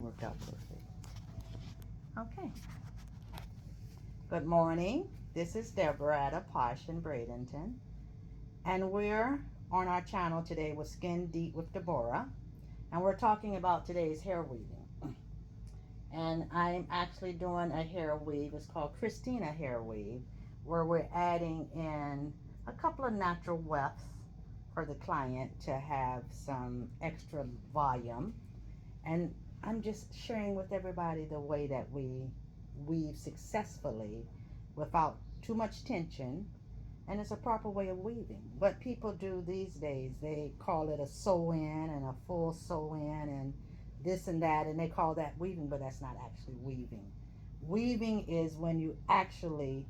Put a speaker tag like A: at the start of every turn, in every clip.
A: worked out perfect. Okay. Good morning. This is Deborah at Posh in Bradenton. And we're on our channel today with Skin Deep with Deborah. And we're talking about today's hair weaving. And I'm actually doing a hair weave. It's called Christina hair weave, where we're adding in a couple of natural wefts for the client to have some extra volume. And I'm just sharing with everybody the way that we weave successfully without too much tension, and it's a proper way of weaving. What people do these days, they call it a sew in and a full sew in and this and that, and they call that weaving, but that's not actually weaving. Weaving is when you actually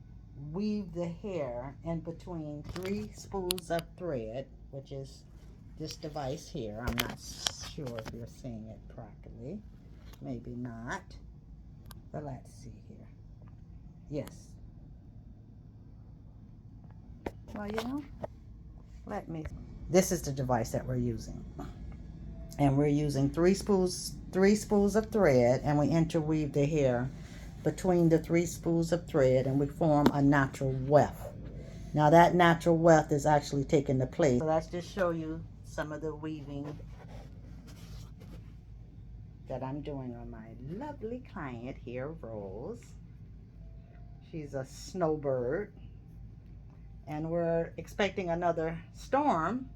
A: weave the hair in between 3 spools of thread, which is this device here. I'm not sure if you're seeing it properly. Maybe not. But let's see here. Yes. Well, let me. This is the device that we're using. And we're using 3 spools of thread, and we interweave the hair between the 3 spools of thread, and we form a natural weft. Now that natural weft is actually taking the place. So let's just show you some of the weaving that I'm doing on my lovely client here, Rose. She's a snowbird, and we're expecting another storm,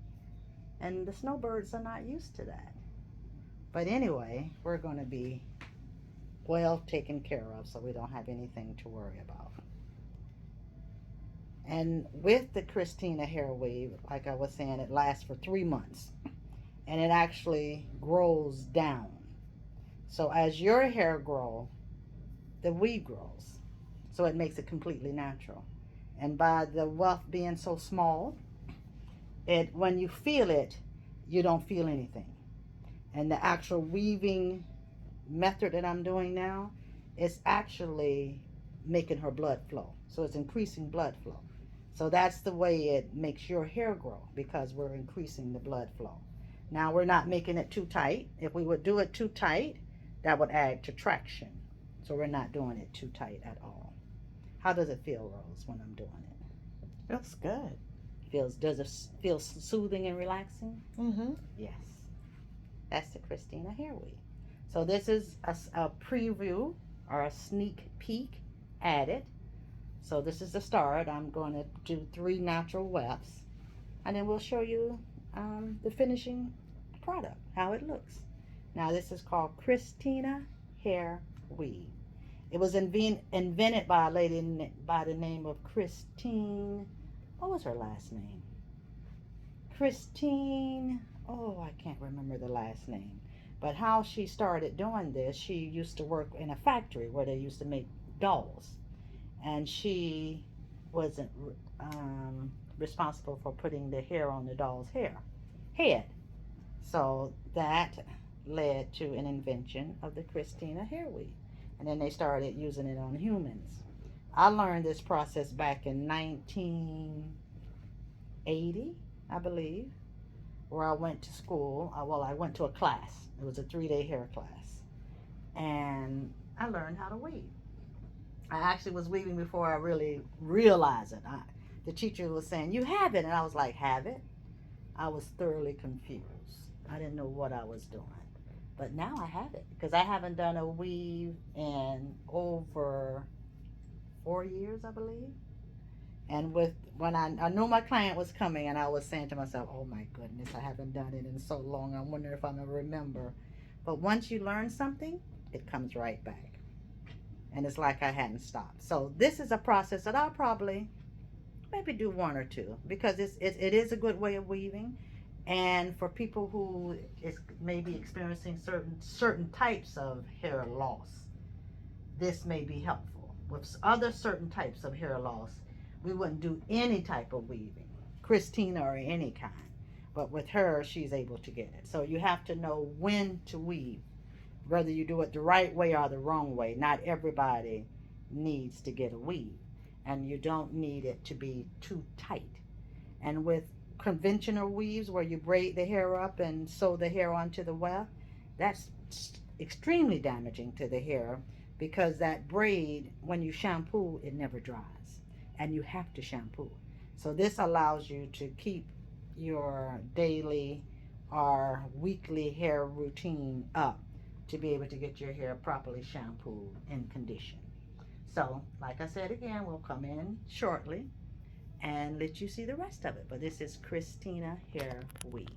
A: and the snowbirds are not used to that. But anyway, we're going to be well taken care of, so we don't have anything to worry about. And with the Christina hair weave, like I was saying, it lasts for 3 months, and it actually grows down. So as your hair grows, the weave grows. So it makes it completely natural. And by the weft being so small, when you feel it, you don't feel anything. And the actual weaving method that I'm doing now is actually making her blood flow. So it's increasing blood flow. So that's the way it makes your hair grow, because we're increasing the blood flow. Now we're not making it too tight. If we would do it too tight, that would add to traction. So we're not doing it too tight at all. How does it feel, Rose, when I'm doing it?
B: Feels good.
A: Does it feel soothing and relaxing?
B: Mm-hmm.
A: Yes. That's the Christina hair weave. So this is a preview or a sneak peek at it. So this is the start. I'm going to do 3 natural wefts, and then we'll show you the finishing product, how it looks. Now this is called Christina hair weave. It was invented by a lady by the name of Christine. What was her last name? Christine. Oh, I can't remember the last name. But how she started doing this, she used to work in a factory where they used to make dolls. And she wasn't responsible for putting the hair on the doll's head. So that led to an invention of the Christina hair weave. And then they started using it on humans. I learned this process back in 1980, I believe, where I went to school. I went to a class. It was a 3-day hair class. And I learned how to weave. I actually was weaving before I really realized it. The teacher was saying, "You have it." And I was like, "Have it?" I was thoroughly confused. I didn't know what I was doing. But now I have it, because I haven't done a weave in over 4 years, I believe. And when I knew my client was coming, and I was saying to myself, "Oh my goodness, I haven't done it in so long. I wonder if I'm going to remember." But once you learn something, it comes right back. And it's like I hadn't stopped. So this is a process that I'll probably maybe do 1 or 2, because it is a good way of weaving. And for people who is maybe experiencing certain types of hair loss, this may be helpful. With other certain types of hair loss, we wouldn't do any type of weaving, Christina or any kind. But with her, she's able to get it. So you have to know when to weave, whether you do it the right way or the wrong way. Not everybody needs to get a weave, and you don't need it to be too tight. And with conventional weaves, where you braid the hair up and sew the hair onto the weft, that's extremely damaging to the hair because that braid, when you shampoo, it never dries and you have to shampoo. So this allows you to keep your daily or weekly hair routine up to be able to get your hair properly shampooed and conditioned. So, like I said again, we'll come in shortly and let you see the rest of it. But this is Christina Hair Weave.